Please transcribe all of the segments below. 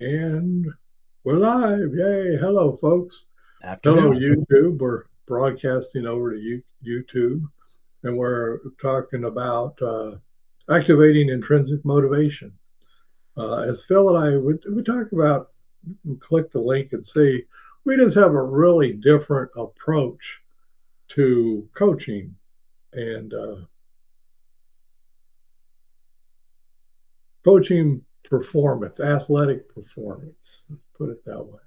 And we're live. Yay. Hello, folks. Hello, Afternoon. YouTube. We're broadcasting over to YouTube, and we're talking about activating intrinsic motivation. As Phil and I, we talk about, click the link and see, we just have a really different approach to coaching and coaching performance, athletic performance, let's put it that way.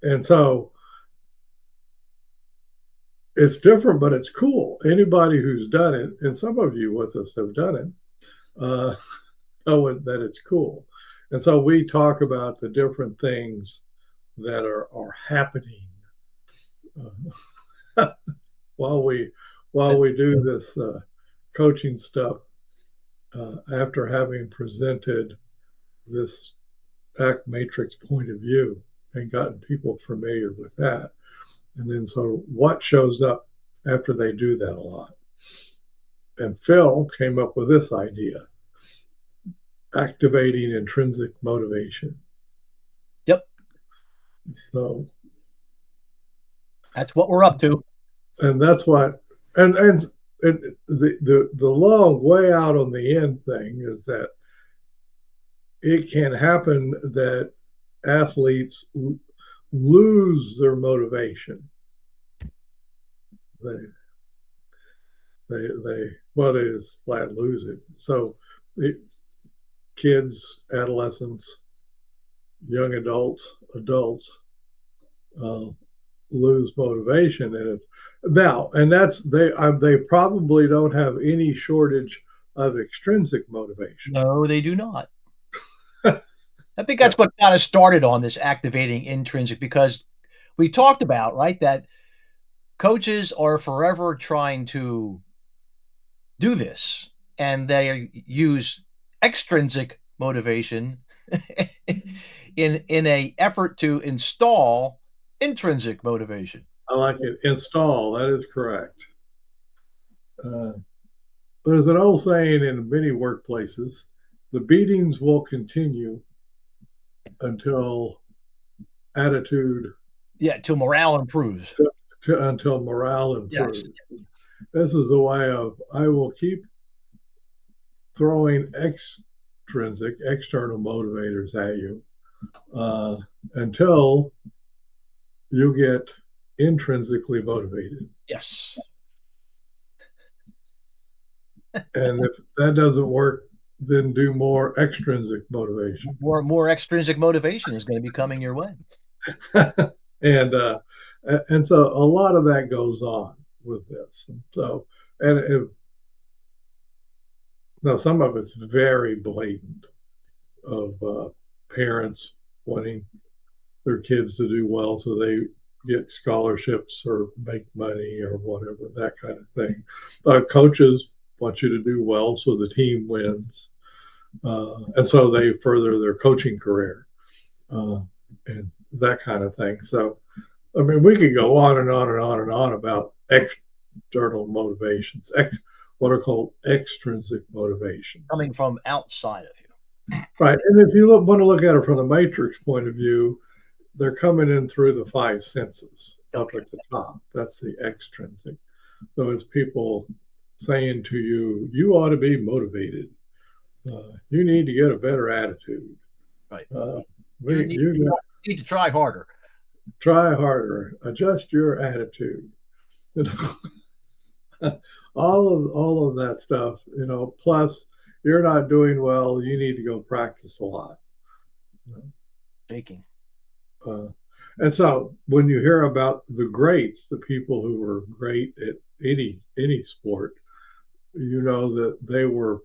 And so it's different, but it's cool. Anybody who's done it, and some of you with us have done it, uh, know that it's cool. And so we talk about the different things that are happening uh, while we do this coaching stuff after having presented this ACT matrix point of view and gotten people familiar with that. And then so what shows up after they do that a lot? And Phil came up with this idea, activating intrinsic motivation. Yep, So, that's what we're up to. and that's what, and the long way out on the end thing is that it can happen that athletes lose their motivation. They they well, it is flat lose it. So it, kids, adolescents, young adults uh, lose motivation, and it's now, and that's they probably don't have any shortage of extrinsic motivation. No, they do not. I think that's what got us started on this activating intrinsic, because we talked about, right, that coaches are forever trying to do this, and they use extrinsic motivation in a effort to install intrinsic motivation. I like it. Install. That is correct. Uh, there's an old saying in many workplaces: the beatings will continue until attitude, Yeah, till morale improves. until morale Yes. improves. This is a way of I will keep throwing external motivators at you uh, until you get intrinsically motivated. Yes. And if that doesn't work, then do more extrinsic motivation. More extrinsic motivation is going to be coming your way. and and so a lot of that goes on with this. So and now some of it's very blatant of parents wanting their kids to do well so they get scholarships or make money or whatever, that kind of thing. Coaches want you to do well so the team wins. And so they further their coaching career and that kind of thing. So, I mean, we could go on and on and on and on about external motivations, what are called extrinsic motivations. Coming from outside of you. Right. And if you want to look at it from the matrix point of view, they're coming in through the five senses up at the top. That's the extrinsic. So it's people saying to you, you ought to be motivated. You need to get a better attitude. Right. You need to try harder. Try harder. Adjust your attitude. You know, all of that stuff. You know, plus you're not doing well. You need to go practice a lot. You know? Shaking. And so when you hear about the greats, the people who were great at any sport, you know that they were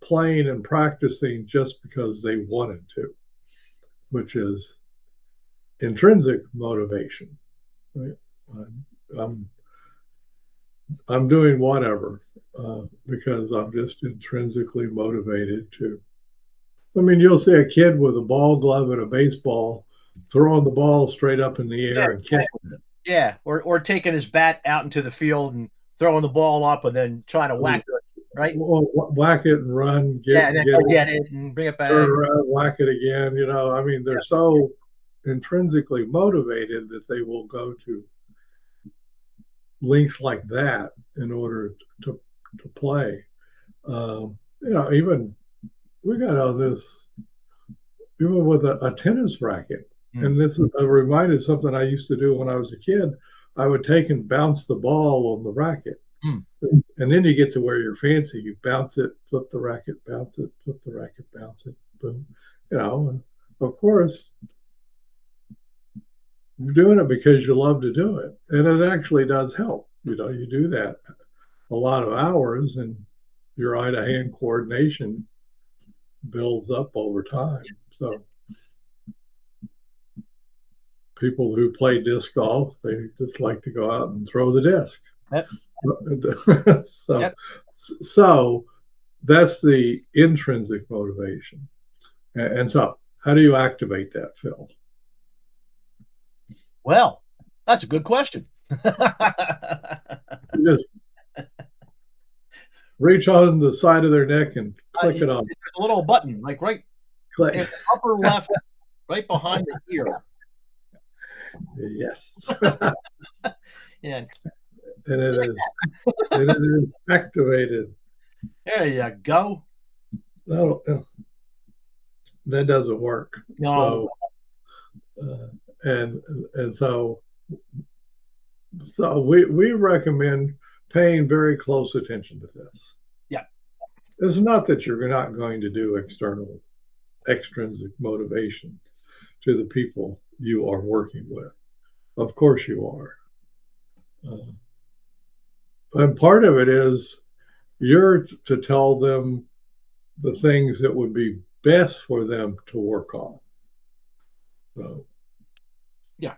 playing and practicing just because they wanted to, which is intrinsic motivation, right? I'm I'm doing whatever because I'm just intrinsically motivated to. I mean, you'll see a kid with a ball glove and a baseball throwing the ball straight up in the air and catching it. Yeah, or taking his bat out into the field and throwing the ball up and then trying to whack right? Whack it and run, Yeah, and then get go it, get it and bring it turn back. around, whack it again. I mean, they're Yeah. so intrinsically motivated that they will go to links like that in order to play. Even we got on this, even with a tennis racket. And this is reminded something I used to do when I was a kid. I would take and bounce the ball on the racket. Mm. And then you get to where you're fancy. You bounce it, flip the racket, bounce it, flip the racket, bounce it, boom. And of course, you're doing it because you love to do it. And it actually does help. You do that a lot of hours and your eye to hand coordination builds up over time. So people who play disc golf, they just like to go out and throw the disc. Yep. so, Yep. so that's the intrinsic motivation. And so how do you activate that, Phil? Well, that's a good question. You just reach on the side of their neck and click it on. There's a little button, like right in the upper left, right behind the ear. Yes. Yeah. And it is activated. There you go. That doesn't work. No. So we recommend paying very close attention to this. Yeah. It's not that you're not going to do extrinsic motivation to the people you are working with. Of course you are. And part of it is you're to tell them the things that would be best for them to work on. So, yeah.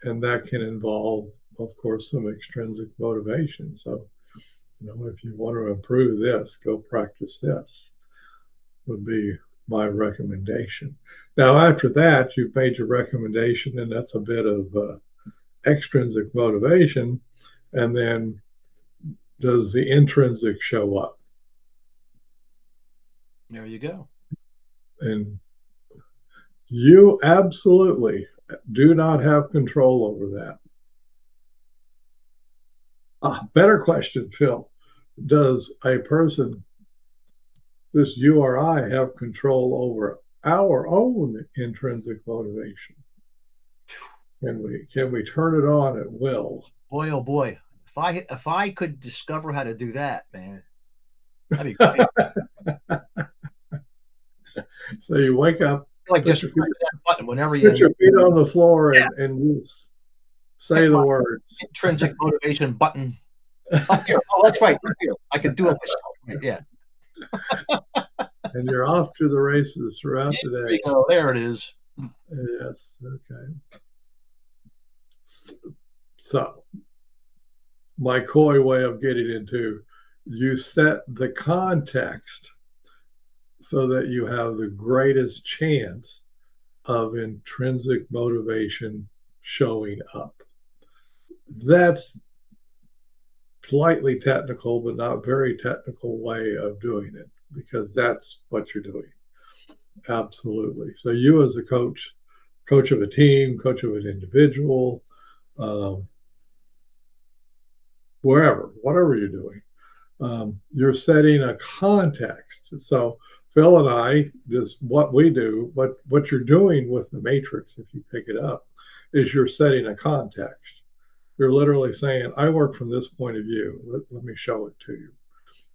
And that can involve, of course, some extrinsic motivation. So, if you want to improve this, go practice this, would be my recommendation. Now, after that, you've made your recommendation, and that's a bit of extrinsic motivation. And then does the intrinsic show up? There you go. And you absolutely do not have control over that. Better question, Phil. Does a person, this you or I, have control over our own intrinsic motivation? Can we turn it on at will? Boy, oh boy. If I could discover how to do that, man, that'd be great. So you wake up, like just press that button whenever put your feet on the floor yeah. and you say the words. Intrinsic motivation button. Up here. Oh, that's right. Up here. I could do it myself. Right? Yeah. And you're off to the races throughout the day. There you go. There it is. Yes. Okay. So, my coy way of getting into, you set the context so that you have the greatest chance of intrinsic motivation showing up. That's slightly technical, but not very technical way of doing it, because that's what you're doing. Absolutely. So you as a coach of a team, coach of an individual, whatever you're doing, you're setting a context. So Phil and I, just what we do, what you're doing with the matrix, if you pick it up, is you're setting a context. You're literally saying, I work from this point of view. Let me show it to you.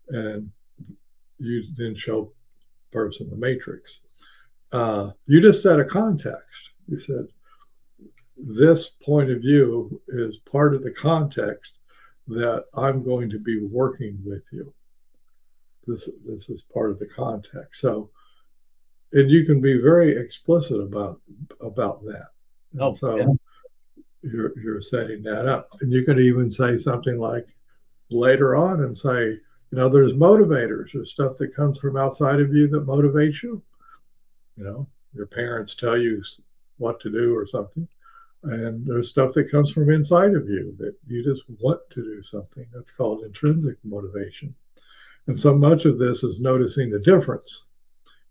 And you then show person the matrix. You just set a context. You said, this point of view is part of the context that I'm going to be working with you. This is part of the context. So, and you can be very explicit about that. And so yeah. You're setting that up. And you can even say something like later on and say, there's motivators or stuff that comes from outside of you that motivates you. Your parents tell you what to do or something. And there's stuff that comes from inside of you that you just want to do something. That's called intrinsic motivation. And so much of this is noticing the difference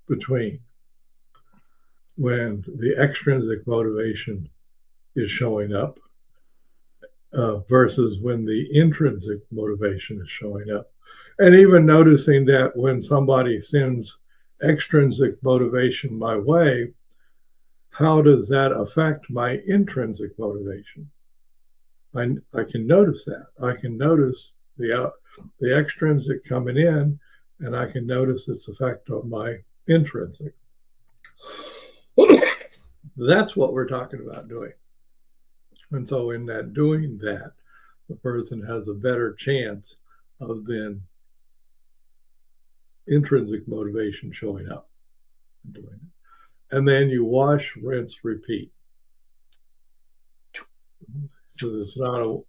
between when the extrinsic motivation is showing up versus when the intrinsic motivation is showing up. And even noticing that when somebody sends extrinsic motivation my way, how does that affect my intrinsic motivation? I can notice that. I can notice the extrinsic coming in, and I can notice its effect on my intrinsic. That's what we're talking about doing. And so in that doing that, the person has a better chance of then intrinsic motivation showing up and doing it. And then you wash, rinse, repeat. So it's not a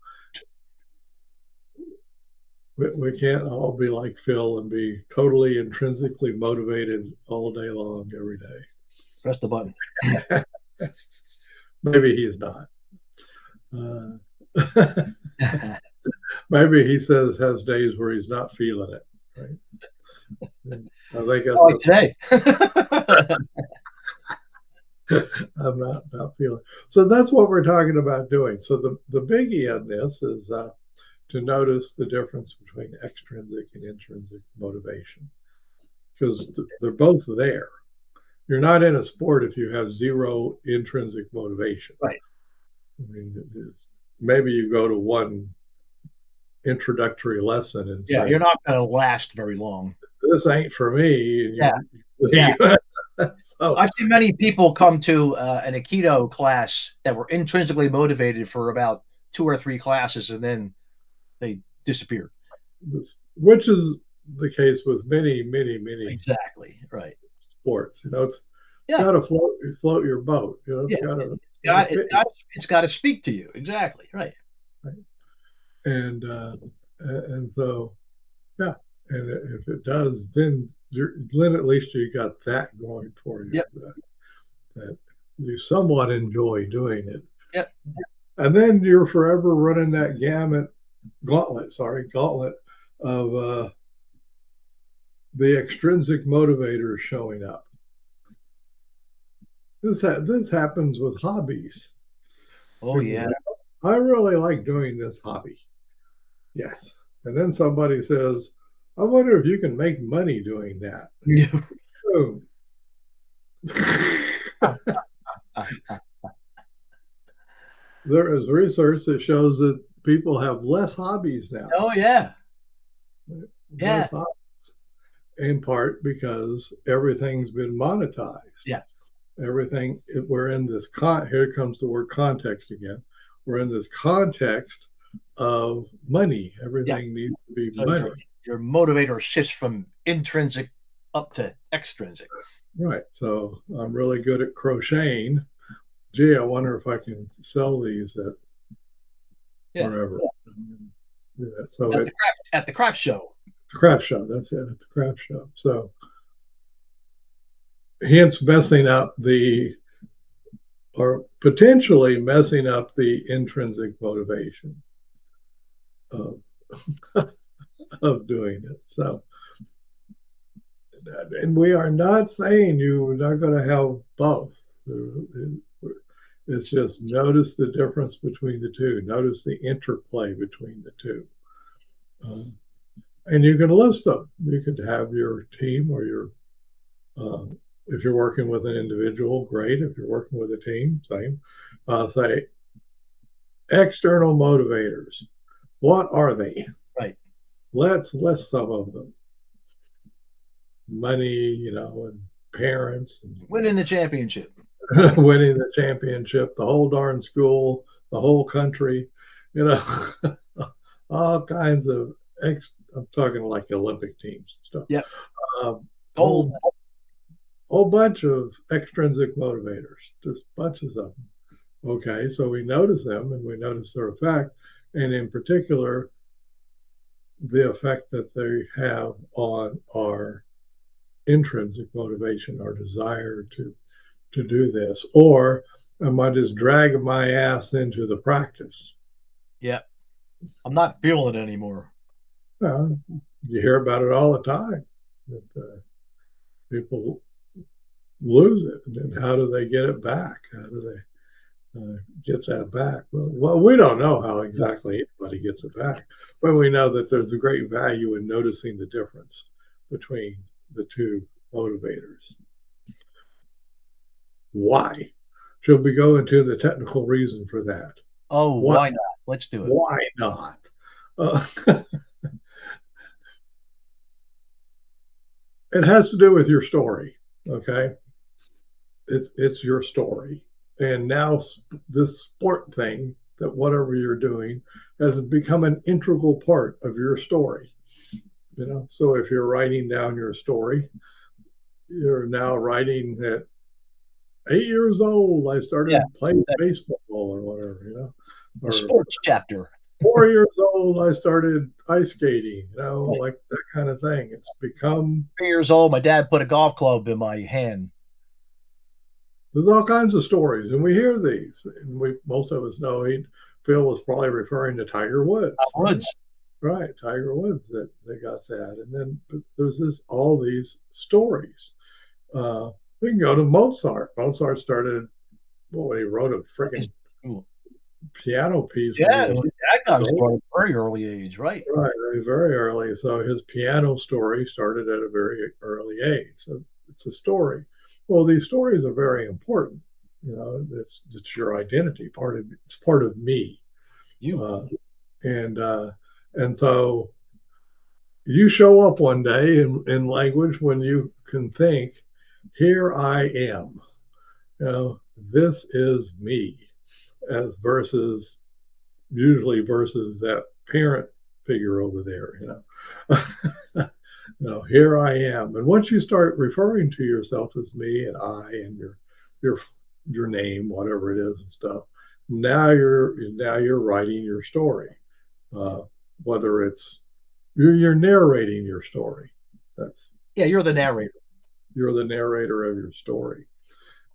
we can't all be like Phil and be totally intrinsically motivated all day long, every day. Press the button. Maybe he's not. Maybe he has days where he's not feeling it. Right? I think that's like today. I'm not feeling. So that's what we're talking about doing. So the biggie on this is to notice the difference between extrinsic and intrinsic motivation, because they're both there. You're not in a sport if you have zero intrinsic motivation. Right. I mean, maybe you go to one introductory lesson and say, you're not going to last very long. This ain't for me. And yeah. So, I've seen many people come to an Aikido class that were intrinsically motivated for about 2 or 3 classes, and then they disappeared. Which is the case with many exactly right sports. It's got to float your boat. It's got to speak to you. Exactly right. And so and if it does, then at least you got that going for you. That you somewhat enjoy doing it. Yep. And then you're forever running that gauntlet of the extrinsic motivators showing up. This happens with hobbies. Oh, yeah. I really like doing this hobby. Yes. And then somebody says, I wonder if you can make money doing that. Yeah. Boom. There is research that shows that people have less hobbies now. Oh, yeah. Less hobbies, in part because everything's been monetized. Yeah. Everything, we're in this, here comes the word context again. We're in this context of money. Everything needs to be money. Your motivator shifts from intrinsic up to extrinsic. Right. So I'm really good at crocheting. Gee, I wonder if I can sell these at wherever. So at the craft show. The craft show. That's it. At the craft show. So hence messing up or potentially messing up the intrinsic motivation of doing it. So, and we are not saying you're not going to have both. It's just notice the difference between the two. Notice the interplay between the two. And you can list them. You could have your team or your, if you're working with an individual, great. If you're working with a team, same. Say, external motivators. What are they? Right. Let's list some of them. Money, and parents. And winning the championship. Winning the championship, the whole darn school, the whole country, all kinds of I'm talking like Olympic teams and stuff. Yeah. Whole bunch of extrinsic motivators, just bunches of them. Okay, so we notice them and we notice their effect, and in particular, the effect that they have on our intrinsic motivation, our desire to do this, or am I just dragging my ass into the practice? Yeah, I'm not feeling it anymore. Well, you hear about it all the time that people lose it, and then how do they get it back? How do they get that back? Well, we don't know how exactly anybody gets it back, but we know that there's a great value in noticing the difference between the two motivators. Why? Should we go into the technical reason for that? Oh, Why? why not? Let's do it. Why not? Uh, it has to do with your story. Okay, it's your story, and now this sport thing, that whatever you're doing, has become an integral part of your story. So if you're writing down your story, you're now writing at 8 years old, I Yeah, started playing baseball or whatever, the or sports chapter. 4 years old, I started ice skating, Right. like that kind of thing. It's become, 3 years old, my dad put a golf club in my hand. there's all kinds of stories, and we hear these. And most of us know Phil was probably referring to Tiger Woods, right? Woods. Right, Tiger Woods, that they got that. And then there's all these stories. Uh, we can go to Mozart. Mozart started, well, he wrote a freaking piano piece when he Yeah, was that got old. started at a very early age, right? Right, very early. So his piano story started at a very early age. So it's a story. Well, these stories are very important. It's your identity. It's part of me. You. Uh, and so you show up one day in language when you can think, here I am. This is me, as usually versus that parent figure over there. Here I am. And once you start referring to yourself as me and I and your your name, whatever it is and stuff, now you're writing your story. Whether it's you're narrating your story. That's Yeah, you're the narrator. You're the narrator of your story.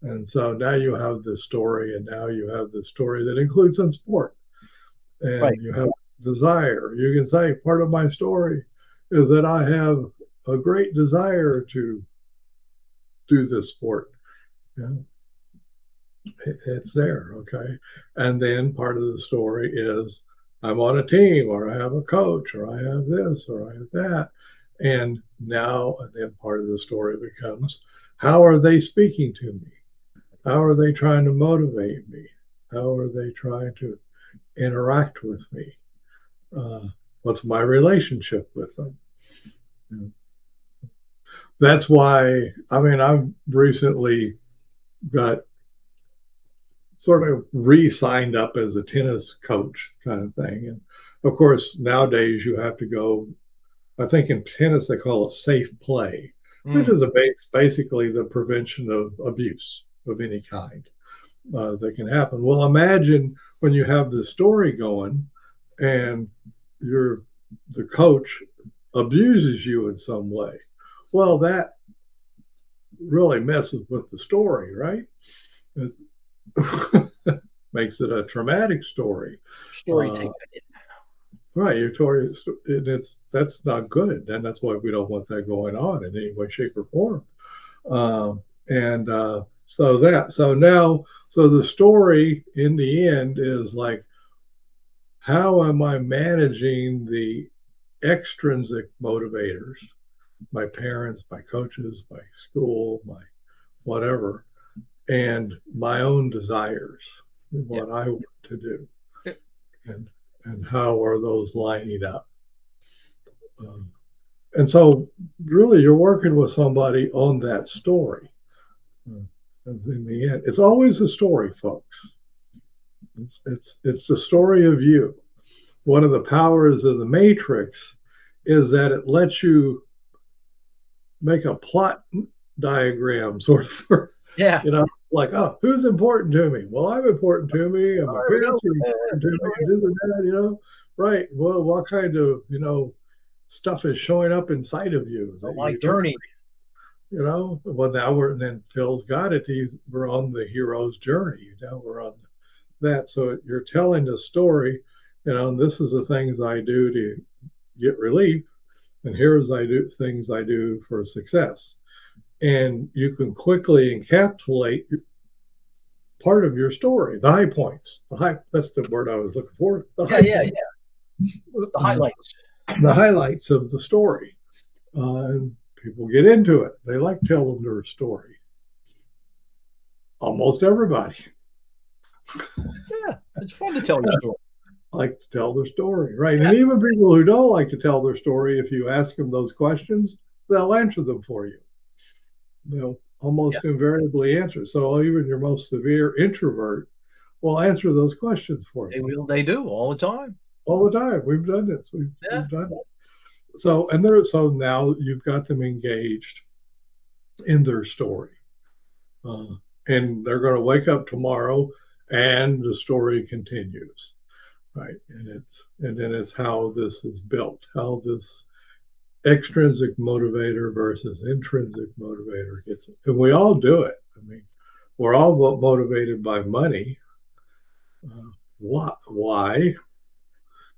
And so now you have this story, and now you have this story that includes some sport, Right. and you have desire. You can say part of my story is that I have a great desire to do this sport. Yeah, it's there. Okay. And then part of the story is I'm on a team, or I have a coach, or I have this, or I have that. And then part of the story becomes, how are they speaking to me? How are they trying to motivate me? How are they trying to interact with me? Uh, what's my relationship with them? That's why, I've recently got sort of re-signed up as a tennis coach kind of thing. And of course, nowadays you have to go, I think in tennis they call it safe play, which is basically the prevention of abuse of any kind that can happen. Well, imagine when you have the story going and the coach abuses you in some way. Well, that really messes with the story, right? It makes it a traumatic story. Storytelling. Right, that's not good, and that's why we don't want that going on in any way, shape, or form. And so the story in the end is like, how am I managing the extrinsic motivators, my parents, my coaches, my school, my whatever, and my own desires, what I want to do, and how are those lining up? And so, really, you're working with somebody on that story. In the end, it's always a story, folks. It's the story of you. One of the powers of the Matrix is that it lets you make a plot diagram, sort of. Yeah. Like, oh, who's important to me? Well, I'm important to me, and my parents are important to me, and this and that. Right? Well, what kind of stuff is showing up inside of you that My you don't? journey. Well, now then Phil's got it. We're on the hero's journey. Now we're on that. So you're telling the story, and this is the things I do to get relief, and here's I do things I do for success. And you can quickly encapsulate part of your story, the high points. That's the word I was looking for. The Yeah, high yeah, points, yeah. The highlights. the highlights of the story. And people get into it. They like telling their story. Almost everybody Yeah, it's fun to tell your story. like to tell their story, right? Yeah, And even people who don't like to tell their story, if you ask them those questions, they'll answer them for you. They'll yeah. almost invariably answer. So even your most severe introvert will answer those questions for They you will. They do all the time. all the time. We've done this. Yeah. We've done it. So now you've got them engaged in their story, uh, and they're going to wake up tomorrow, and the story continues, right? And then it's how this is built, how this extrinsic motivator versus intrinsic motivator gets it. And we all do it. I mean, we're all motivated by money. Why?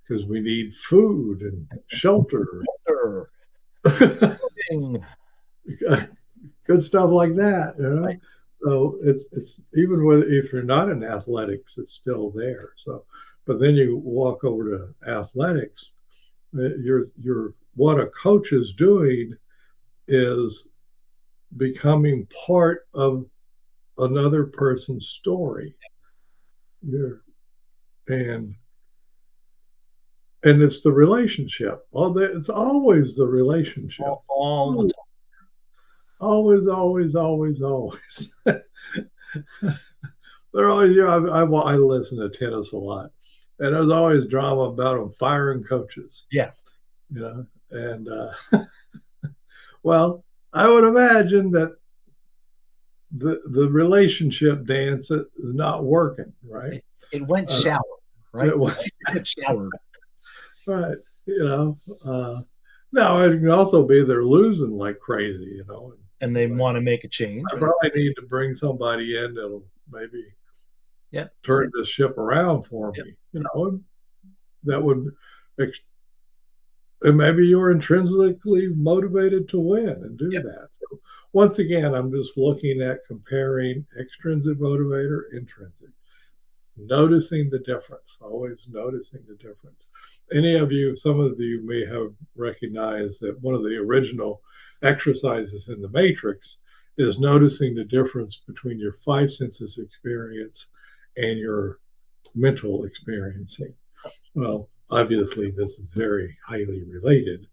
Because we need food and shelter. Sure. Good stuff like that, you Right. know. So it's even with if you're not in athletics, it's still there. So, but then you walk over to athletics, you're what a coach is doing is becoming part of another person's story. You're, and and it's the relationship. It's always the relationship. All the time. Always, always, always, always. They're always, I listen to tennis a lot, and there's always drama about them firing coaches, Yeah. you know. And well, I would imagine that the relationship dance is not working, right? It went Uh, sour, right? it was It soured. right, you know. Now it can also be they're losing like crazy, you know. And they want to make a change, I right? probably need to bring somebody in that'll maybe Yeah. turn this ship around for Yep. me, you know. That would, and maybe you're intrinsically motivated to win and do Yep. that. So once again, I'm just looking at comparing extrinsic motivator, intrinsic, noticing the difference, always noticing the difference. Any of you, some of you may have recognized that one of the original exercises in the matrix is noticing the difference between your five senses experience and your mental experiencing. Well, obviously, this is very highly related,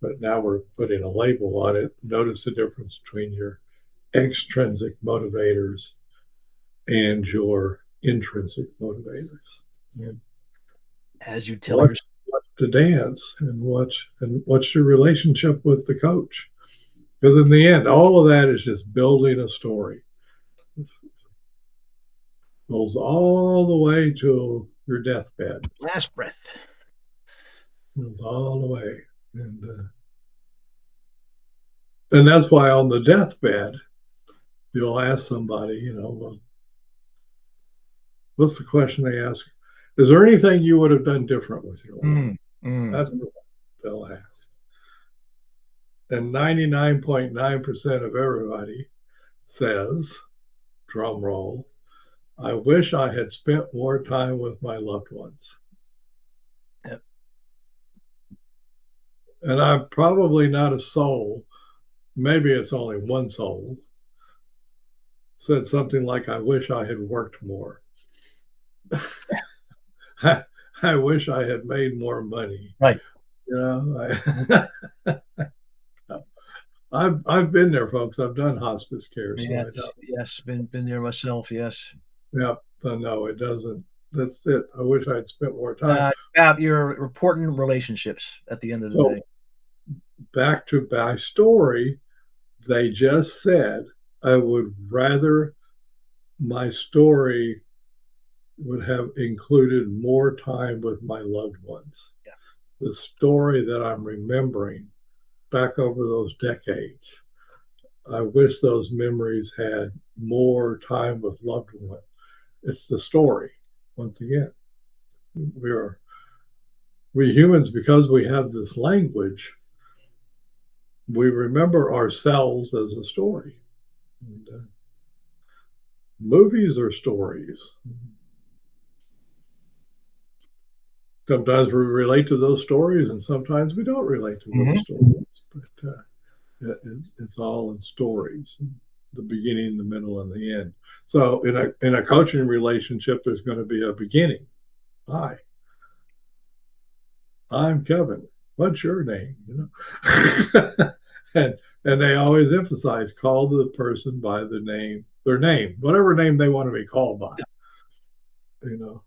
but now we're putting a label on it. Notice the difference between your extrinsic motivators and your intrinsic motivators. And As you tell watch, your watch the dance and watch your relationship with the coach. Because in the end, all of that is just building a story. It goes all the way to your deathbed. last breath. It goes all the way. And that's why on the deathbed, you'll ask somebody, you know, well, what's the question they ask? Is there anything you would have done different with your life? That's what they'll ask. And 99.9% of everybody says, drum roll, I wish I had spent more time with my loved ones. Yep. And I'm probably not a soul, maybe it's only one soul, said something like, I wish I had worked more. I wish I had made more money. Right. You know, I've been there, folks. I've done hospice care, so I Yes. know. Yes. Been there myself. Yes. Yeah, no, it doesn't. That's it. I wish I'd spent more time. About your important relationships at the end of the So day. back to my story, they just said I would rather my story would have included more time with my loved ones. Yeah. The story that I'm remembering back over those decades. I wish those memories had more time with loved ones. It's the story. Once again, we humans, because we have this language, we remember ourselves as a story. And, movies are stories. Sometimes we relate to those stories, and sometimes we don't relate to those stories. But it's all in stories, the beginning, the middle, and the end. So in a coaching relationship, there's going to be a beginning. Hi, I'm Kevin. What's your name? You know, and they always emphasize call the person by their name, whatever name they want to be called by. You know,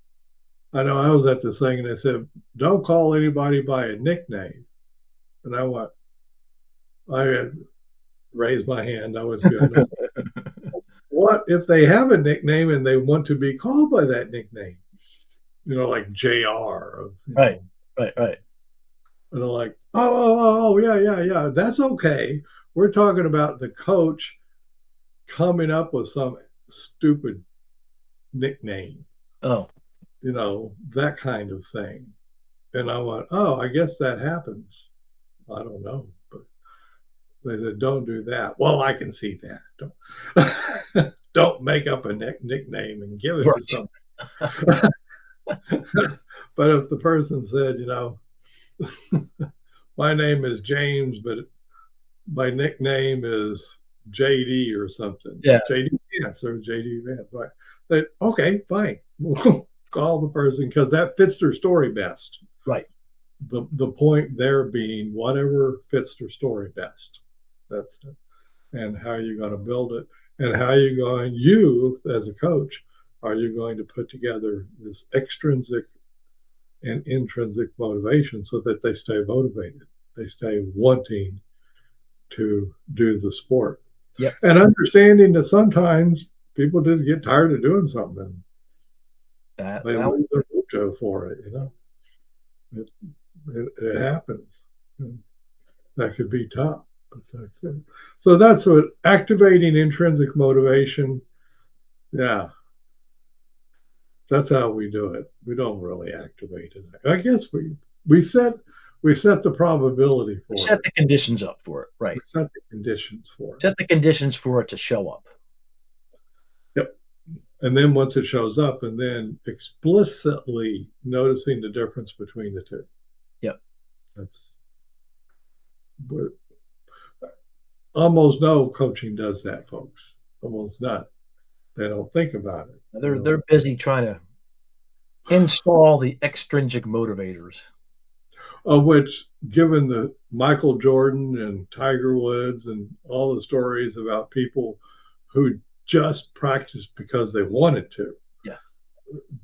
I know I was at this thing and they said, don't call anybody by a nickname. And I had raised my hand. I was good. I said, what if they have a nickname and they want to be called by that nickname? You know, like JR. Right. And they're like, oh, yeah. That's okay. We're talking about the coach coming up with some stupid nickname. Oh. You know, that kind of thing. And I went, oh, I guess that happens. I don't know. But they said, don't do that. Well, I can see that. Don't make up a nickname and give it to someone. But if the person said, you know, my name is James, but my nickname is JD or something. Yeah. JD Vance or JD Vance. Right. They, okay, fine. We'll call the person because that fits their story best. Right. The point there being whatever fits their story best. That's it. And how you're going to build it, and how you as a coach, are you going to put together this extrinsic and intrinsic motivation so that they stay motivated, they stay wanting to do the sport. Yep. And understanding that sometimes people just get tired of doing something. They lose their mojo for it, you know. It happens. That could be tough, but that's it. So that's what activating intrinsic motivation. Yeah, that's how we do it. We don't really activate it. I guess we set the probability for it. Set the conditions up for it, right? We set the conditions for it. Set the conditions for it to show up. Yep. And then once it shows up, and then explicitly noticing the difference between the two. Yep. But almost no coaching does that, folks. Almost none. They don't think about it. They're busy trying to install the extrinsic motivators. Of which, given the Michael Jordan and Tiger Woods and all the stories about people who just practiced because they wanted to. Yeah.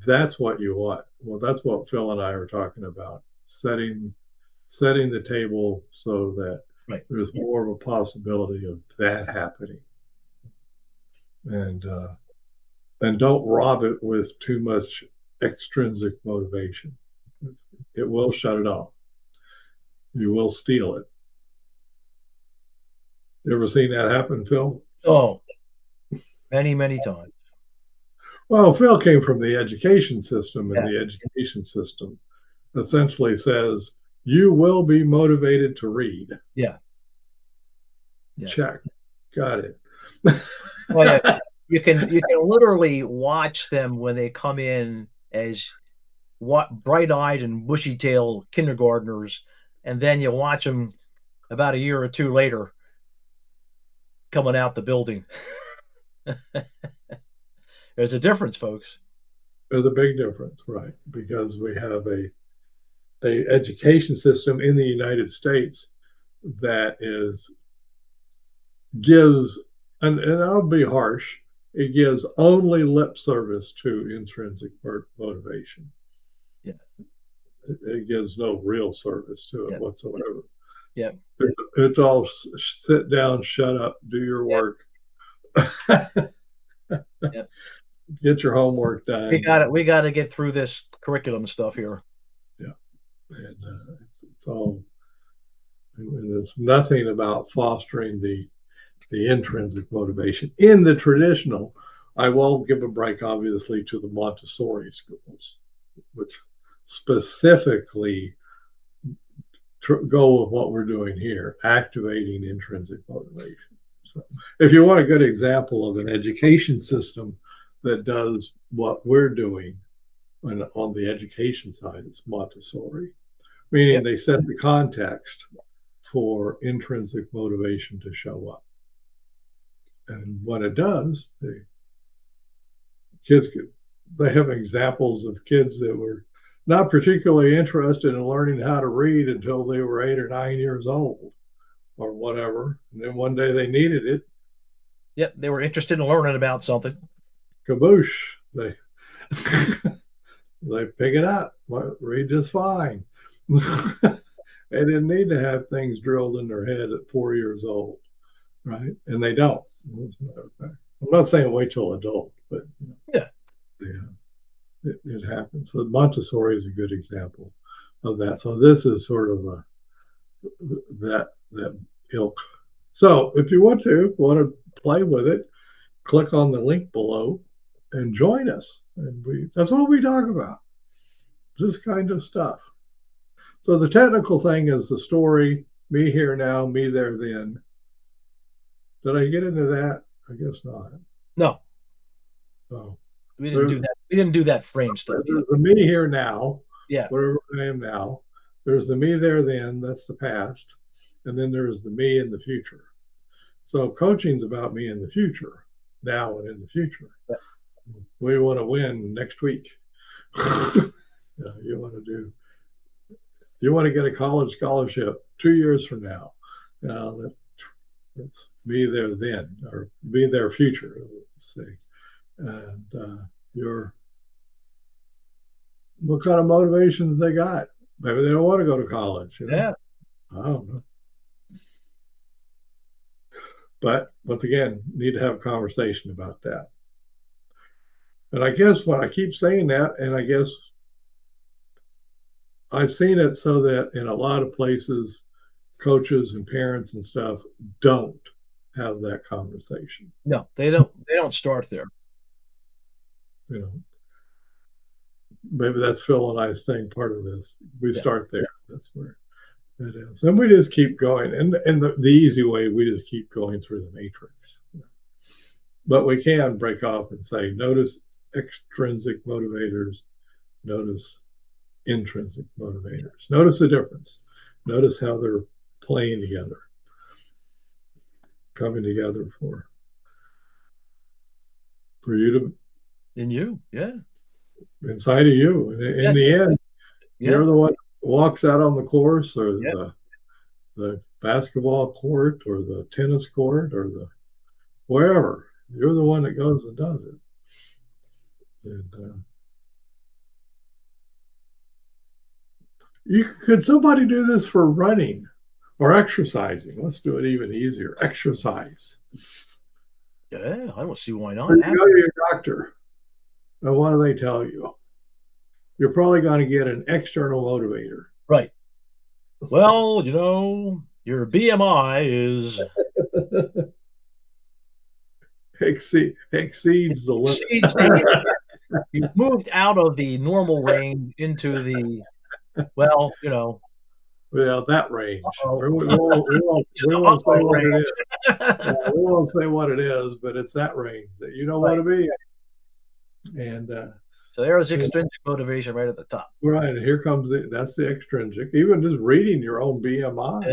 That's what you want. Well, that's what Phil and I are talking about. Setting the table so that there's more of a possibility of that happening. And don't rob it with too much extrinsic motivation. It will shut it off. You will steal it. You ever seen that happen, Phil? Oh, many times. Well, Phil came from the education system, and the education system essentially says you will be motivated to read. Yeah. Check. Got it. Well, yeah. You can literally watch them when they come in as bright-eyed and bushy-tailed kindergartners, and then you watch them about a year or two later coming out the building. There's a difference, folks. There's a big difference, right? Because we have a education system in the United States that gives, and I'll be harsh, it gives only lip service to intrinsic motivation. Yeah. It gives no real service to it whatsoever. Yeah. It's all sit down, shut up, do your work. Get your homework done. We got to get through this curriculum stuff here. Yeah. And it's all, and it's nothing about fostering the intrinsic motivation in the traditional. I will give a break, obviously, to the Montessori schools, which specifically go with what we're doing here, activating intrinsic motivation. So if you want a good example of an education system that does what we're doing on the education side, it's Montessori, meaning they set the context for intrinsic motivation to show up. And when it does, they have examples of kids that were not particularly interested in learning how to read until they were 8 or 9 years old or whatever. And then one day they needed it. Yep, they were interested in learning about something. Kaboosh, they they pick it up, read just fine. They didn't need to have things drilled in their head at 4 years old, right? And they don't. I'm not saying wait till adult, but yeah, it happens. So Montessori is a good example of that. So this is sort of that ilk. So if you want to play with it, click on the link below and join us. And that's what we talk about, this kind of stuff. So the technical thing is the story, me here now, me there then. Did I get into that? I guess not. No. Oh. We didn't do that. We didn't do that frame stuff. There's the me here now. Yeah. Wherever I am now. There's the me there then. That's the past. And then there's the me in the future. So coaching's about me in the future, now and in the future. Yeah. We want to win next week. You want to get a college scholarship 2 years from now. That's me there then, or be there future, let's say. And what kind of motivations they got? Maybe they don't want to go to college. Yeah. I don't know. But once again, need to have a conversation about that. And I guess when I keep saying that, and I guess I've seen it so that in a lot of places, coaches and parents and stuff don't have that conversation. No, they don't. They don't start there. Maybe that's Phil and I's thing. Part of this, we start there. That's where it is, and we just keep going. And the easy way, we just keep going through the matrix. But we can break off and say, notice extrinsic motivators, notice intrinsic motivators. Notice the difference. Notice how they're playing together, coming together for you to inside of you. And in the end, you're the one who walks out on the course, or the basketball court, or the tennis court, or the wherever. You're the one that goes and does it. And could somebody do this for running or exercising? Let's do it even easier. Exercise. Yeah, I don't see why not. You go to your doctor, and what do they tell you? You're probably going to get an external motivator. Right. Well, your BMI is exceeds the limit. You've moved out of the normal range into the, well, that range. We won't say what it is. We won't say what it is, but it's that range that you don't want to be. And so there's extrinsic motivation right at the top. Right. And here comes that's the extrinsic. Even just reading your own BMI.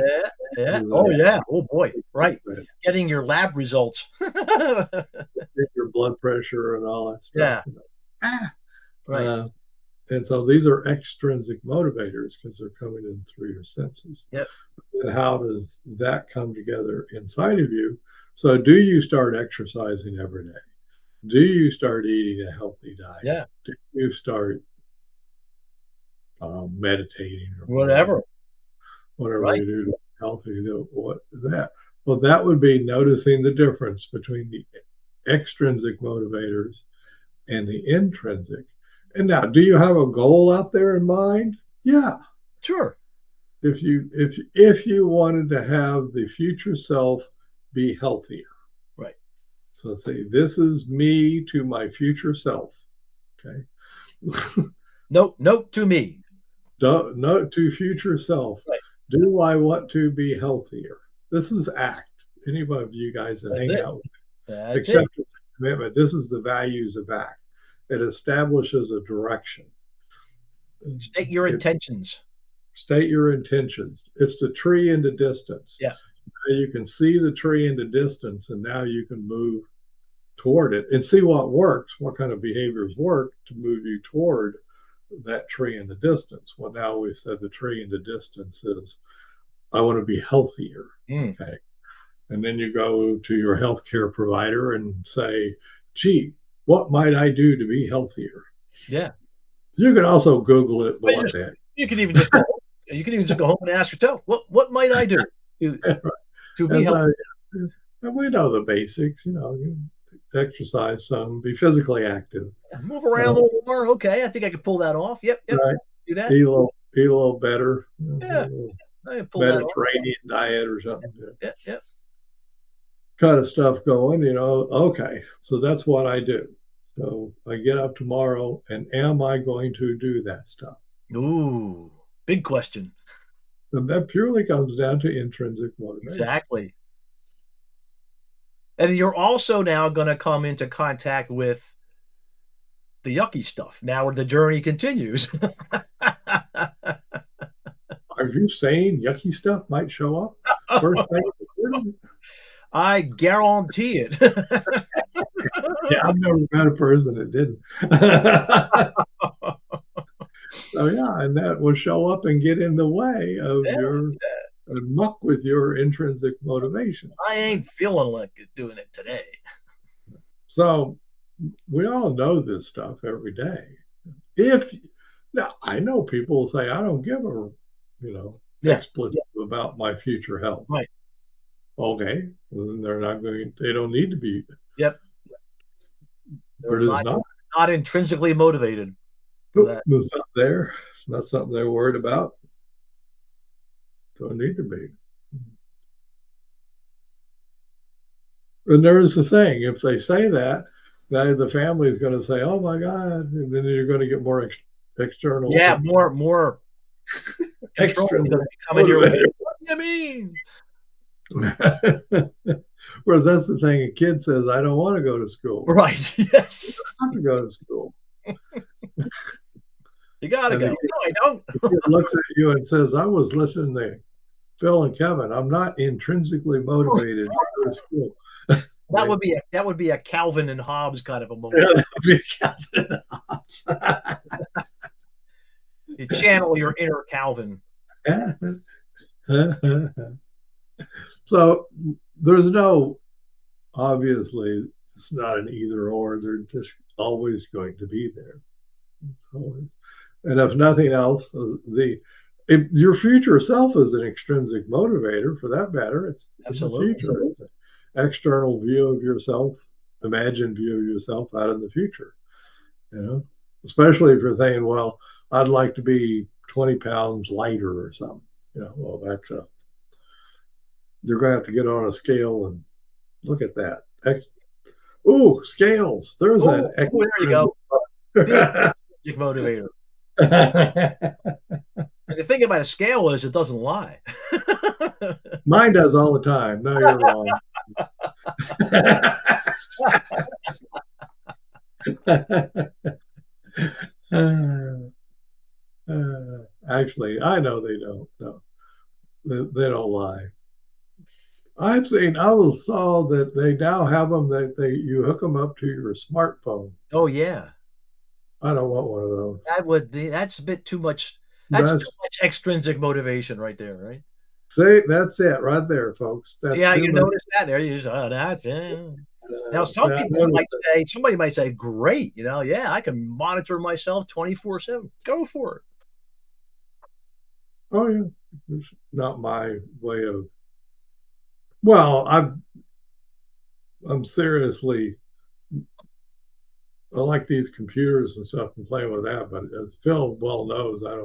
Yeah. Oh, yeah. Oh, boy. Right. Getting your lab results. Your blood pressure and all that stuff. Yeah. Right. And so these are extrinsic motivators because they're coming in through your senses. Yep. And how does that come together inside of you? So do you start exercising every day? Do you start eating a healthy diet? Yeah. Do you start meditating or whatever you do to be healthy? What is that? Well, that would be noticing the difference between the extrinsic motivators and the intrinsic. And now, do you have a goal out there in mind? Yeah. Sure. If you wanted to have the future self be healthier. Right. So say, this is me to my future self. Okay. Note to me. Note to future self. Right. Do I want to be healthier? This is ACT. Any of you guys that That's hang it. out with That's it. acceptance and commitment, this is the values of ACT. It establishes a direction. State your It intentions. state your intentions. It's the tree in the distance. Yeah. You can see the tree in the distance, and now you can move toward it and see what works, what kind of behaviors work to move you toward that tree in the distance. Well, now we said the tree in the distance is I want to be healthier. Mm. Okay. And then you go to your healthcare provider and say, gee, what might I do to be healthier? Yeah. You can also Google it, but what Just, the heck? you can even just go, you can even just go home and ask yourself, what might I do to be healthy? And we know the basics, you exercise some, be physically active. Move around a little more. Okay, I think I can pull that off. Yep. Right. Do that. Eat a little better. Yeah. I can pull Mediterranean diet or something. Yeah. Kind of stuff going, okay, so that's what I do. So I get up tomorrow, and am I going to do that stuff? Ooh, big question. And that purely comes down to intrinsic motivation. Exactly. And you're also now going to come into contact with the yucky stuff. Now the journey continues. Are you saying yucky stuff might show up? First thing, I guarantee it. yeah, I've never met a person that didn't. So yeah, and that will show up and get in the way of your muck with your intrinsic motivation. I ain't feeling like doing it today. So we all know this stuff every day. Now I know people say I don't give a expletive about my future health. Right. Okay, well, then they're not going. They don't need to be. Yep. They're not intrinsically motivated. It's not there. It's not something they're worried about. Don't need to be. And there's the thing: if they say that, now the family is going to say, "Oh my God," and then you're going to get more external. Yeah, more extra coming your way. What do you mean? Whereas that's the thing: a kid says, "I don't want to go to school." Right? Yes. I want to go to school. You gotta go. No, I don't. The kid looks at you and says, "I was listening to Phil and Kevin. I'm not intrinsically motivated to go to school." That would be a Calvin and Hobbes kind of a moment. Yeah, that would be a Calvin and Hobbes. You channel your inner Calvin. So there's obviously, it's not an either or. They're just always going to be there. And if nothing else, your future self is an extrinsic motivator for that matter. It's absolutely in the future. It's an external view of yourself, imagined view of yourself out in the future. Especially if you're saying, well, I'd like to be 20 pounds lighter or something. Well, that's you're going to have to get on a scale and look at that. Scales. There's an there you go. Big motivator. And the thing about a scale is it doesn't lie. Mine does all the time. No, you're wrong. Actually, I know they don't. No, they don't lie. I saw that they now have them that you hook them up to your smartphone. Oh yeah. I don't want one of those. That's a bit too much. That's too much extrinsic motivation right there, right? See, that's it right there, folks. That's you notice that there. That's it. Now, somebody might say, great, I can monitor myself 24/7. Go for it. Oh yeah, it's not my way of. Well, I'm seriously. I like these computers and stuff and playing with that, but as Phil well knows, I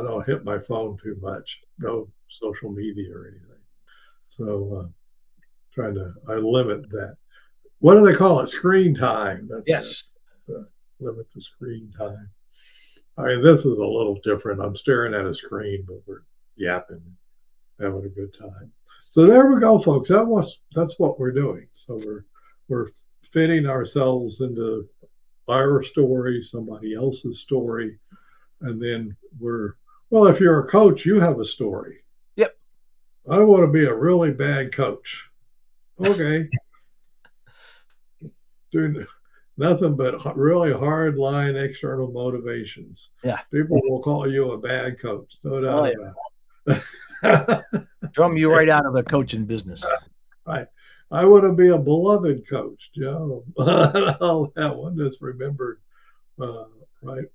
don't hit my phone too much. No social media or anything. So I limit that. What do they call it? Screen time. That's yes. Limit the screen time. I mean, this is a little different. I'm staring at a screen, but we're yapping, having a good time. So there we go, folks. That's what we're doing. So we're fitting ourselves into our story, somebody else's story, and then well, if you're a coach, you have a story. Yep. I want to be a really bad coach. Okay. Doing nothing but really hard line external motivations. Yeah. People will call you a bad coach, no doubt about it. Drum you right out of the coaching business. Right. I want to be a beloved coach, all that one that's remembered, right,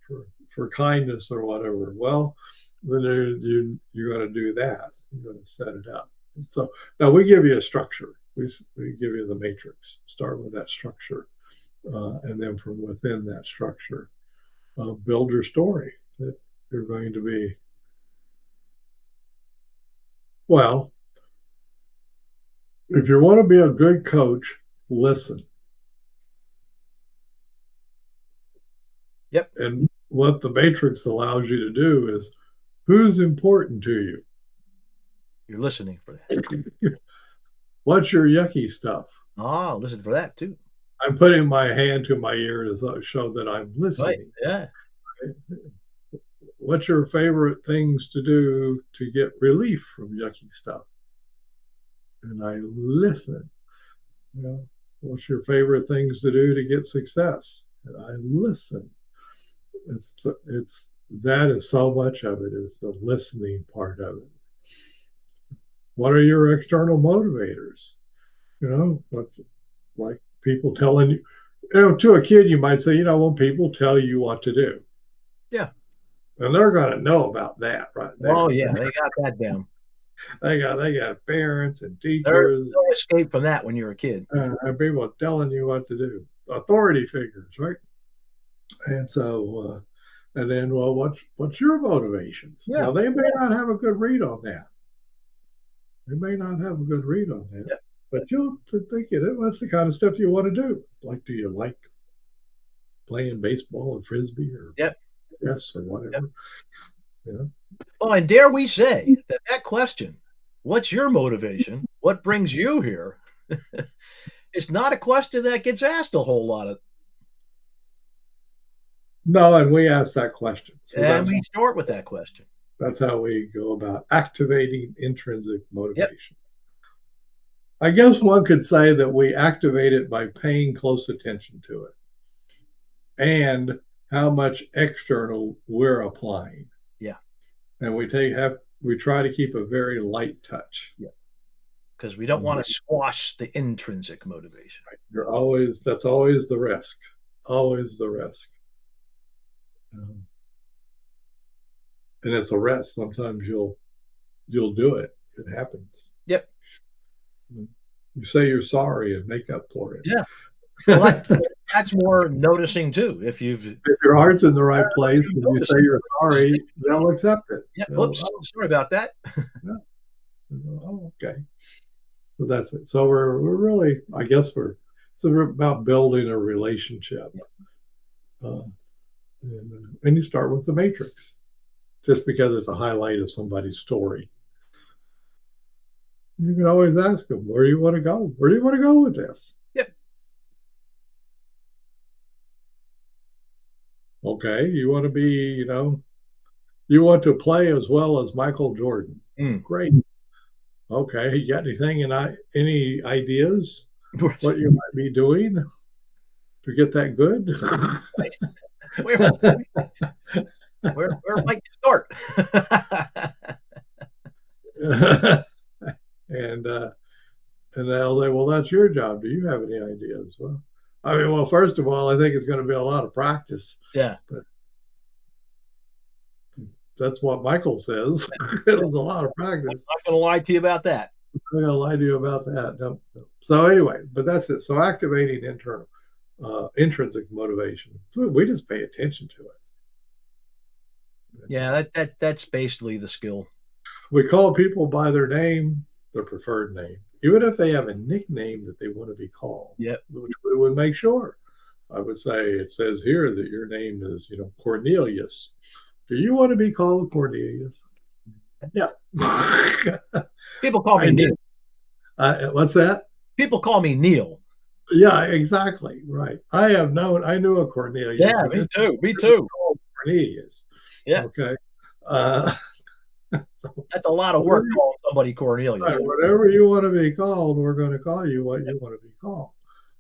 for kindness or whatever. Well, then you're going to do that. You're going to set it up. So now we give you a structure. We give you the matrix. Start with that structure, and then from within that structure, build your story that you're going to be. Well, if you want to be a good coach, listen. Yep. And what the matrix allows you to do is, who's important to you? You're listening for that. What's your yucky stuff? Oh, listen for that too. I'm putting my hand to my ear to show that I'm listening. Right. Yeah. What's your favorite things to do to get relief from yucky stuff? And I listen. What's your favorite things to do to get success? And I listen. It's that is so much of it is the listening part of it. What are your external motivators? What's like people telling you, to a kid, you might say, when people tell you what to do. Yeah. And they're going to know about that, right? Oh, yeah. They got that down. They got parents and teachers. There's no escape from that when you're a kid. And people telling you what to do. Authority figures, right? And so, and then, well, what's your motivations? Yeah. Now, they may not have a good read on that. Yep. But you'll think that's the kind of stuff you want to do. Like, do you like playing baseball or frisbee or chess or whatever? Yep. Well, and dare we say that question, what's your motivation? What brings you here? It's not a question that gets asked a whole lot of. No, and we ask that question. So and we start with that question. That's how we go about activating intrinsic motivation. Yep. I guess one could say that we activate it by paying close attention to it and how much external we're applying. Yeah. And we try to keep a very light touch. Yeah. Because we don't want to squash the intrinsic motivation. Right. That's always the risk. Always the risk. And it's a rest. Sometimes you'll do it. It happens. Yep. You say you're sorry and make up for it. Yeah. Well, that's more noticing too. If your heart's in the right place and you say you're sorry, they'll accept it. Yeah. Oops. Sorry about that. Yeah. Oh, okay. So that's it. So we're really, I guess it's about building a relationship. And you start with the matrix, just because it's a highlight of somebody's story. You can always ask them, where do you want to go? Where do you want to go with this? Yep. Okay, you want to be, you want to play as well as Michael Jordan. Great. Okay, you got any ideas what you might be doing to get that good? Where might you start? And they'll say, well, that's your job. Do you have any ideas? Well, first of all, I think it's going to be a lot of practice. Yeah. But that's what Michael says. It was a lot of practice. I'm not going to lie to you about that. I'm not going to lie to you about that. No. So anyway, but that's it. So activating intrinsic motivation. So we just pay attention to it. Yeah, that's basically the skill. We call people by their name, their preferred name, even if they have a nickname that they want to be called. Yep. Which we would make sure. I would say it says here that your name is, Cornelius. Do you want to be called Cornelius? Yeah. People call I me did. Neil. What's that? People call me Neil. Yeah, exactly. Right. I knew a Cornelius. Yeah, We me didn't too. Me really too. call him Cornelius. Yeah, Okay. Uh, so that's a lot of whatever work calling somebody Cornelius. right, whatever you want to be called, we're going to call you what you want to be called.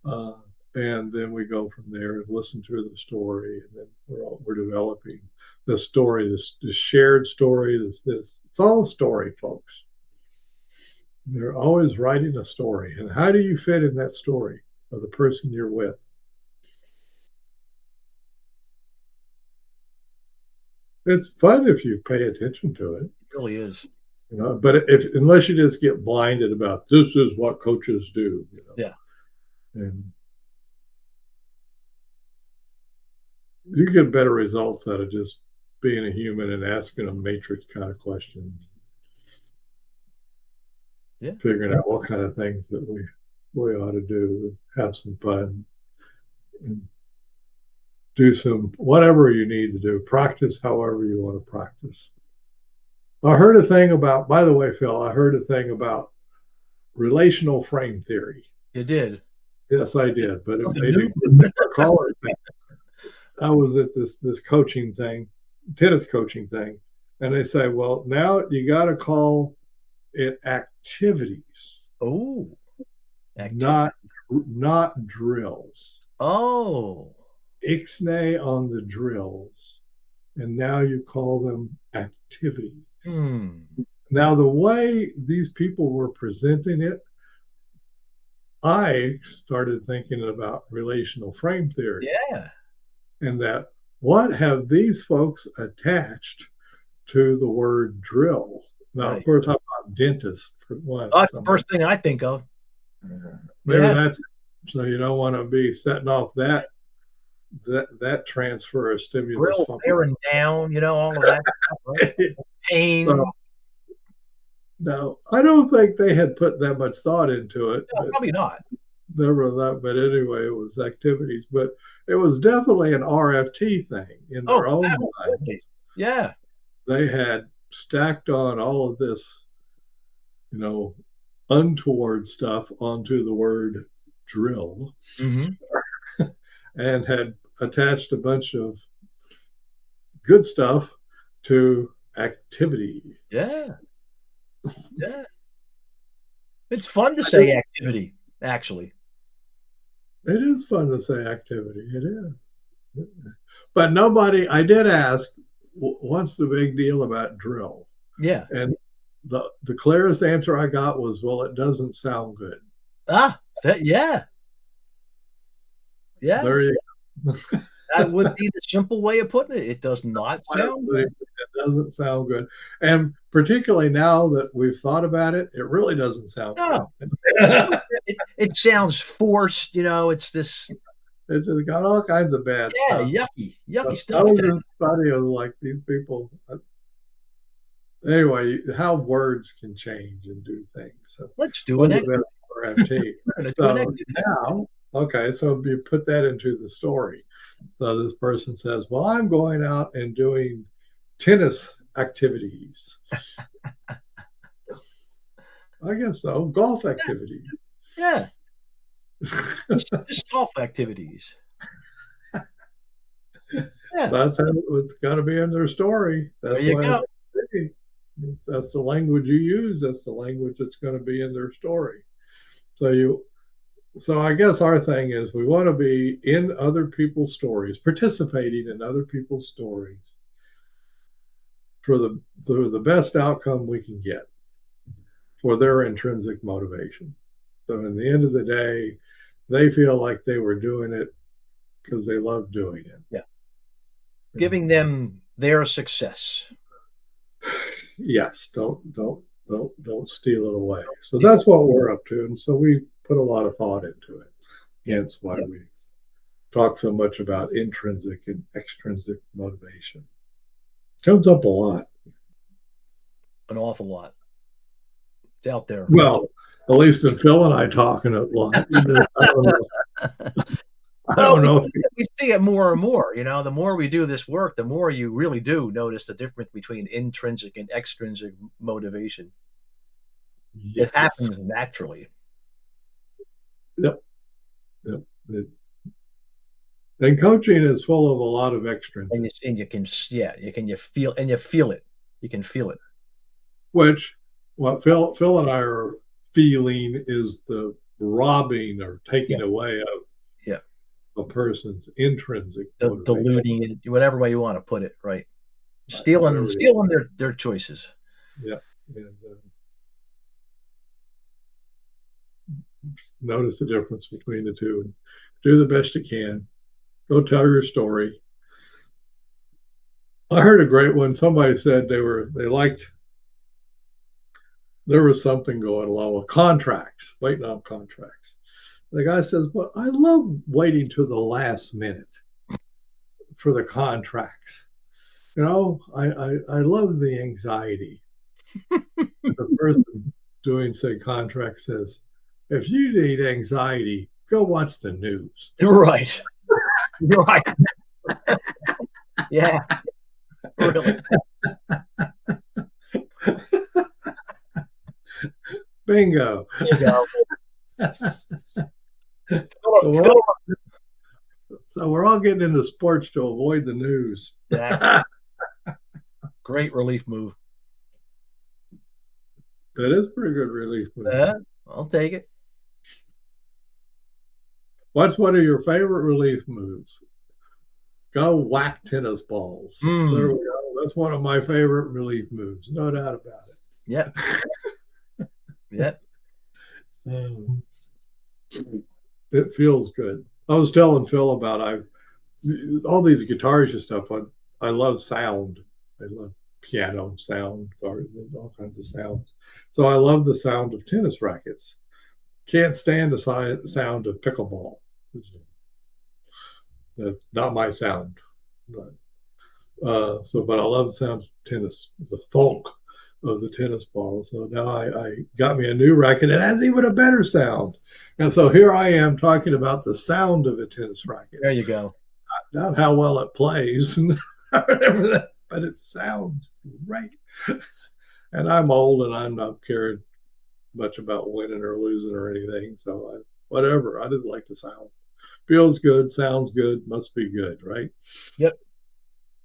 Uh, and then we go from there and listen to the story, and then we're developing the story, this shared story. This it's all a story, folks. They're always writing a story, and how do you fit in that story of the person you're with? It's fun if you pay attention to it. It really is. But if unless you just get blinded about this is what coaches do, Yeah. and you get better results out of just being a human and asking a matrix kind of questions, Yeah. figuring out what kind of things that we ought to do, have some fun, and do some whatever you need to do, practice however you want to practice. I heard a thing about, by the way, Phil, I heard a thing about relational frame theory. You did. Yes, I did, but Something they new. didn't never call it thing. I was at this coaching thing, tennis coaching thing, and they say, well, now you got to call it activities, Oh, not not drills. Oh, Ixnay on the drills, and now you call them activities. hmm. Now, the way these people were presenting it, I started thinking about relational frame theory Yeah. and that what have these folks attached to the word drill? Now, Right. we're talking about dentist for one. That's the first thing I think of. Maybe Yeah. that's so you don't want to be setting off that transfer of stimulus Grill function. bearing down, all of that stuff, right? So Pain. no, I don't think they had put that much thought into it, No, but probably not. never that. But anyway, it was activities, but it was definitely an RFT thing in Oh, their own absolutely. minds. Yeah. They had stacked on all of this, you know, untoward stuff onto the word drill Hmm. and had attached a bunch of good stuff to activity. Yeah. Yeah. It's fun to I don't, say activity, actually. it is fun to say activity. It is. But nobody, I did ask, what's the big deal about drill? Yeah. And the clearest answer I got was, well, it doesn't sound good. Yeah. Yeah. There you go. That would be the simple way of putting it. It does not sound good. It doesn't sound good. And particularly now that we've thought about it, it really doesn't sound No. good. It sounds forced, it's this, It's just got all kinds of bad yeah, stuff. yucky But I stuff. was just funny of like these people. Anyway, how words can change and do things. So Let's do was an a bit activity. of RFT. We're going to do an So activity. now, okay, so you put that into the story. So this person says, well, I'm going out and doing tennis activities. I guess so. Golf activities. Yeah. Just golf activities. Yeah. That's how it's got to be in their story. There That's you why go. that's the language you use. That's the language that's going to be in their story. So I guess our thing is we want to be in other people's stories, participating in other people's stories for the best outcome we can get for their intrinsic motivation. So in the end of the day, they feel like they were doing it because they love doing it. Yeah. Giving them their success. Yes, don't steal it away. So that's what we're up to, and so we put a lot of thought into it. Hence why we talk so much about intrinsic and extrinsic motivation. Comes up a lot. An awful lot. It's out there. Well, at least in Phil and I talking a lot. I don't know. I Well, don't know. we see it more and more. The more we do this work, the more you really do notice the difference between intrinsic and extrinsic motivation. It Yes. happens naturally. Yep. Yep. And coaching is full of a lot of extrinsic, And you can, yeah, you feel it. You can feel it. which what Phil and I are feeling is the robbing or taking Yeah. away of Yeah. a person's intrinsic motivation. Diluting it, whatever way you want to put it, right? Right, Stealing their choices. yeah. And notice the difference between the two. And do the best you can. Go tell your story. I heard a great one. Somebody said they liked there was something going along with contracts, waiting on contracts. The guy says, "Well, I love waiting to the last minute for the contracts. I love the anxiety." The person doing said contract says, "If you need anxiety, go watch the news." Right. Right. Yeah. Really. Bingo. There you go. So we're all, so we're all getting into sports to avoid the news. Yeah. Great relief move. That is pretty good relief move. Yeah, I'll take it. What's one of your favorite relief moves? Go whack tennis balls. There we go. That's one of my favorite relief moves. No doubt about it. Yep. Yep. It feels good. I was telling Phil about all these guitars and stuff. I love sound. I love piano sound, all kinds of sounds. So I love the sound of tennis rackets. Can't stand the sound of pickleball. That's not my sound. But I love the sound of tennis, the thunk of the tennis ball. So now I got me a new racket. It has even a better sound. And so here I am talking about the sound of a tennis racket. There you go. Not how well it plays, but it sounds great. And I'm old and I'm not caring much about winning or losing or anything. So whatever. I just like the sound. Feels good, sounds good, must be good, right? Yep.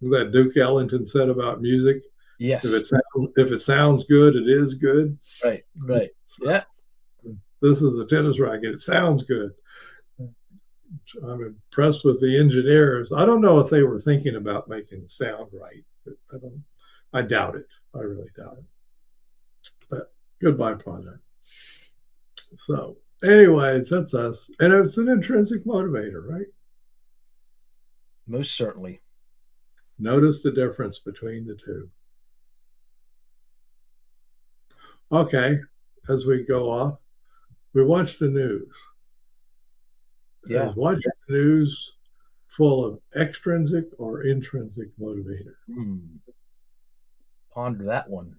That Duke Ellington said about music. Yes. If it sounds good, it is good. Right. Right. So, yeah. This is a tennis racket. It sounds good. I'm impressed with the engineers. I don't know if they were thinking about making the sound right, but I doubt it. I really doubt it. But good byproduct. So, anyways, that's us. And it's an intrinsic motivator, right? Most certainly. Notice the difference between the two. Okay, as we go off, we watch the news. Yeah. Is watching the news full of extrinsic or intrinsic motivator? Ponder that one.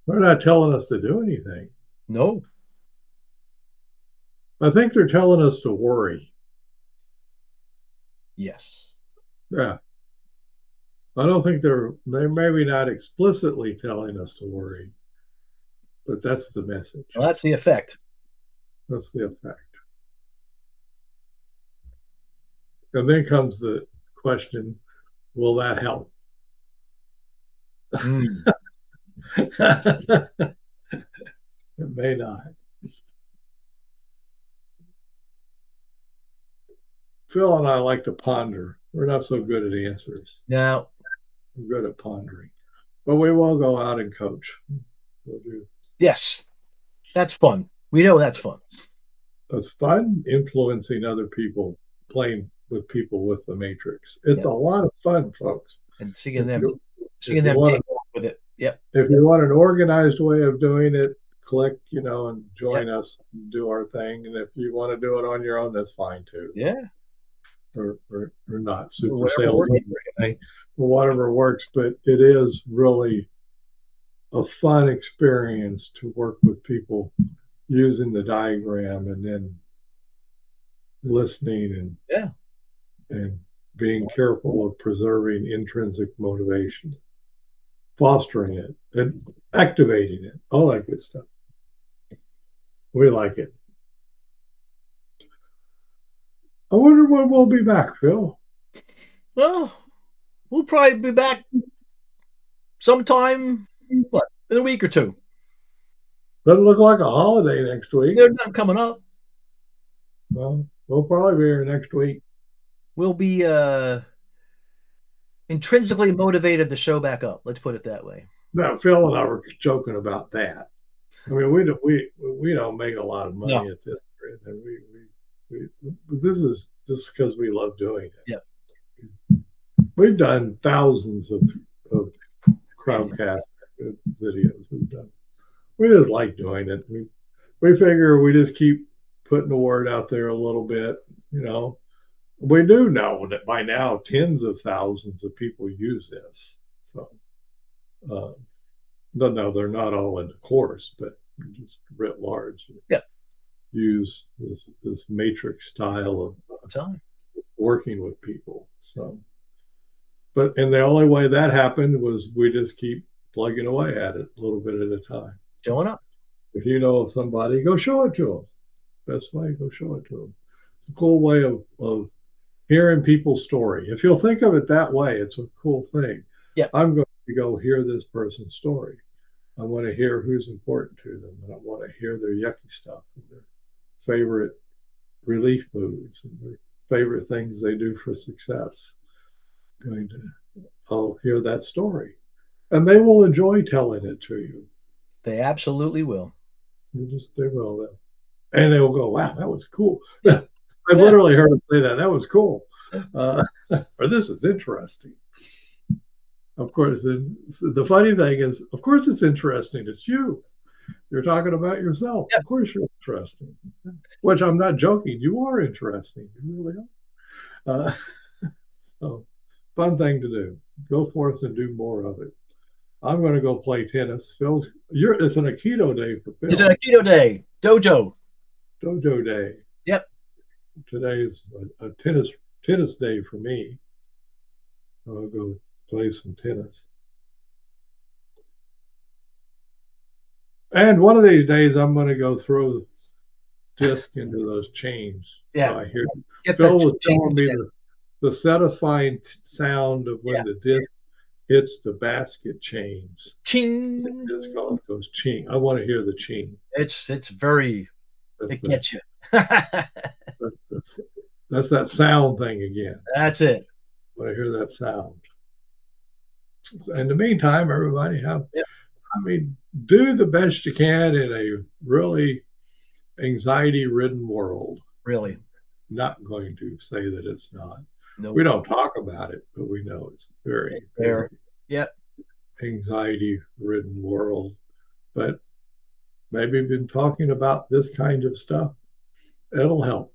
They're not telling us to do anything. No. I think they're telling us to worry. Yes. Yeah. I don't think they're maybe not explicitly telling us to worry, but that's the message. Well, that's the effect. That's the effect. And then comes the question, will that help? It may not. Phil and I like to ponder. We're not so good at answers. Now, We're good at pondering. But we will go out and coach. We'll do. Yes. That's fun. We know that's fun. It's fun influencing other people, playing with people with the matrix. It's a lot of fun, folks. And seeing them take off with it. Yep. If you want an organized way of doing it, click, and join us and do our thing. And if you want to do it on your own, that's fine too. Yeah. Or not super sales or anything, or whatever works. But it is really a fun experience to work with people using the diagram and then listening Yeah. and being careful of preserving intrinsic motivation, fostering it, and activating it, all that good stuff. We like it. I wonder when we'll be back, Phil. Well, we'll probably be back sometime, what, in a week or two. Doesn't look like a holiday next week. There's nothing coming up. Well, we'll probably be here next week. We'll be intrinsically motivated to show back up. Let's put it that way. Now, Phil and I were joking about that. I mean, we don't make a lot of money No. at this. This is just because we love doing it. Yeah. We've done thousands of crowdcast videos. We've done. We just like doing it. We figure we just keep putting the word out there a little bit. You know, we do know that by now tens of thousands of people use this. So, no, they're not all in the course, but just writ large. Yeah. Use this matrix style of time working with people. So, and the only way that happened was we just keep plugging away at it a little bit at a time. showing up. If you know of somebody, go show it to them. Best way, go show it to them. It's a cool way of hearing people's story. If you'll think of it that way, it's a cool thing. Yeah. I'm going to go hear this person's story. I want to hear who's important to them, and I want to hear their yucky stuff and their favorite relief moves and their favorite things they do for success. I'll hear that story, and they will enjoy telling it to you. They absolutely will. They will, and they will go, "Wow, that was cool." I literally heard them say that. That was cool, or this is interesting. Of course, the funny thing is, of course, it's interesting. It's you. You're talking about yourself. Yeah. Of course, you're interesting. Which I'm not joking. You are interesting. You really are. So, fun thing to do. Go forth and do more of it. I'm going to go play tennis. It's an Aikido day for Phil. It's an Aikido day. Dojo day. Yep. Today is a tennis day for me. I'll go play some tennis. And one of these days, I'm going to go throw disc into those chains. Yeah. So I hear Phil was telling me the satisfying sound of when the disc hits the basket chains. Ching. The disc golf goes ching. I want to hear the ching. It's very. It gets you. That's that sound thing again. That's it. I want to hear that sound. In the meantime, everybody do the best you can in a really anxiety-ridden world. Really. Not going to say that it's not. Nope. We don't talk about it, but we know it's very anxiety-ridden world. But maybe we've been talking about this kind of stuff. It'll help.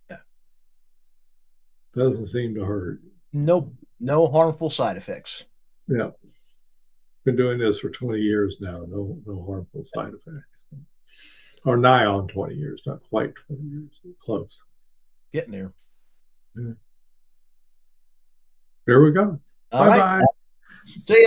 Yeah. Doesn't seem to hurt. Nope. No harmful side effects. Yeah. Been doing this for 20 years now. No harmful side effects. Or nigh on 20 years, not quite 20 years. Close. Getting there. Yeah. Here we go. Bye-bye. See ya.